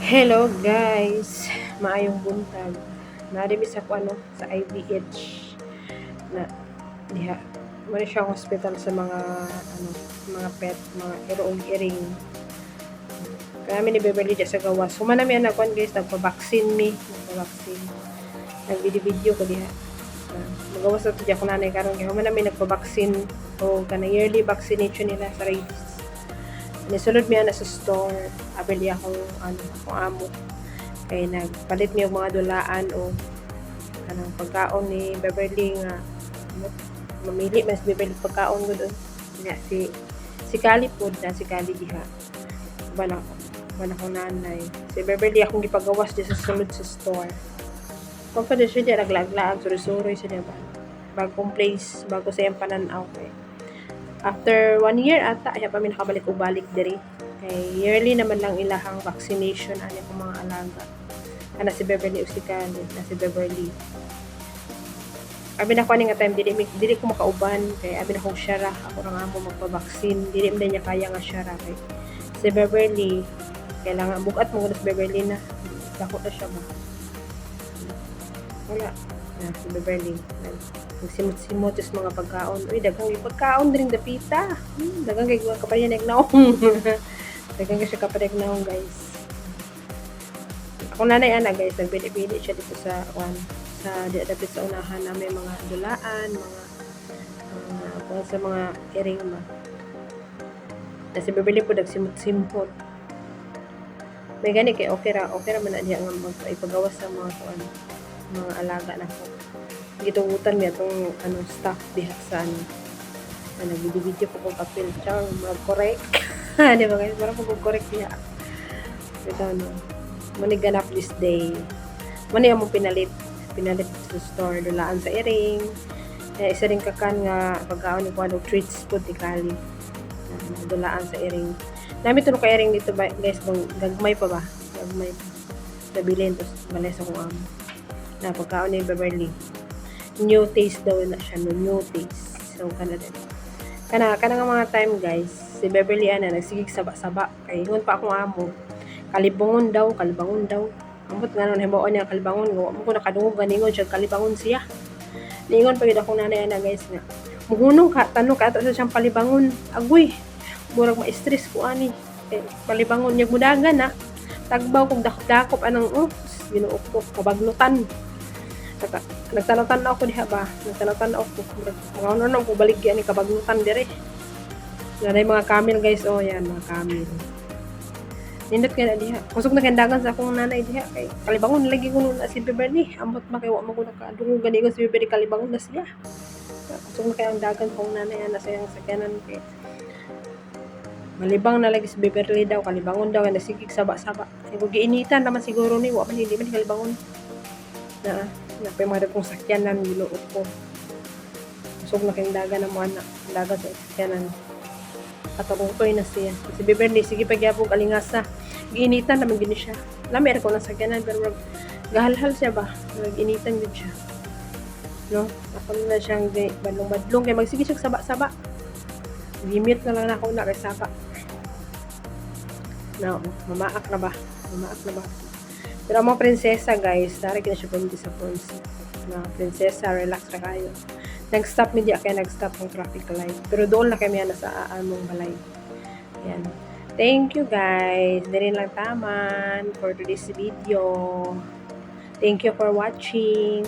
Hello guys, maayong buntag. Narimi sa sa IBH na diha. Wala siyang hospital sa mga mga pet, mga iroong iring. Kaya mi ni Beverly dyan sa gawas. Humanami ang nakuan guys, nagpa-vaccine mi, nagpa-vaccine. Nag-video ko diha. Magawas na to dyan kung nanay karon kaya humanami nagpa-vaccine o kanang yearly vaccination nila sa rabies. Nisulod mi na sa store, abili akong akong amo. Kay nagpalit mi og mga dulaan o kanang pagkaon ni Beverly nga mamili mas Beverly pagkaon ko doon. Nga si Kali pod na si Kali diha. Bana ko nanay. Si Beverly akong gipagawas di sa sulod sa store. Kung pa siya diya naglaglaag suri-suri siya ba. Bagong place, bago sa iyang pananaw kay. After 1 year ata, siya pa mi nakabalik o balik diri. Kay yearly naman lang ilahang vaccination ani ko mga alaga. Ana si Beverly o si Kali, na si Beverly. Abi na ko nga time dili ko makauban kay abi na ko siya ako ra nga mo magpa-vaccine. Dili man niya kaya nga siya kay si Beverly kailangan bugat mo si Beverly na dako na siya ba. Wala na si Beverly. Nagsimot-simot sa mga pagkaon. Uy, daghang pagkaon din dapita. Daghang kay kapayan naong. Daghang kay siya kapayan naong guys. Ako nanay ana guys, nagbili-bili siya dito sa sa dapit sa unahan na may mga dulaan, mga sa mga iring ba. Kasi bibili po nagsimot-simot. May gani kay okay ra man na diya nga ipagawas sa mga mga alaga na ko. Gitugutan niya itong staff diha sa nag-video po kong kapil siya mag-correct di ba guys, parang mag-correct niya ito manig ganap this day mani mo pinalit sa store dulaan sa iring isa rin kakan nga pagkaon ni Kuano treats po tikali dulaan sa iring namin ito ka iring dito guys gagmay pa ba nabilin tapos balay sa kong amo na pagkaon ni Beverly new taste daw na siya no new taste so kana nga mga time guys si Beverly nagsigig saba kay ingon pa akong amo kalibangon daw ambot nga nun hibaon niya kalibangon mo ko nakadungog ganingon siya kalibangon siya ningon pa gid akong nanay guys nga muhunong ka tanong ka ato sa siyang palibangon agoy murag ma-stress ko ani palibangon niya gudagan na tagbaw kog dakop anang Ginoo ko kabaglutan nagtanatan na ako diha ba nagtanatan na ako mga ano ko baligyan ni kabaglutan dire nanay mga camel guys yan mga camel nindot ka na diha kusog na kandagan sa akong nanay diha kay kalibangon lagi ko na si Beverly ambot makiwa mo ko nakadungog gani ko si Beverly kalibangon na siya kusog na kay ang dagan kong nanay na sa yang sakyanan kay malibang na lagi si Beverly daw kalibangon daw na sigig saba-saba kung giinitan naman siguro ni wa man hindi man kalibangon na napay kong sakyanan giluot ko kusog na kayong daga na mga daga sa sakyanan katakutoy na siya si Beverly sige pagyapog alingasa giinitan naman gini siya lamay ko na sakyanan pero gahalhal siya ba nag-initan din siya no ako na siyang badlong kay magsige siya saba-saba limit na lang ako na kay saba no mamaak na ba pero ang mga prinsesa guys, tarik na siya po sa phones. Mga prinsesa, relax na kayo. Nag-stop media kaya nag-stop ng traffic light. Pero doon na kami na sa among balay. Yan. Thank you guys. Dili lang taman for today's video. Thank you for watching.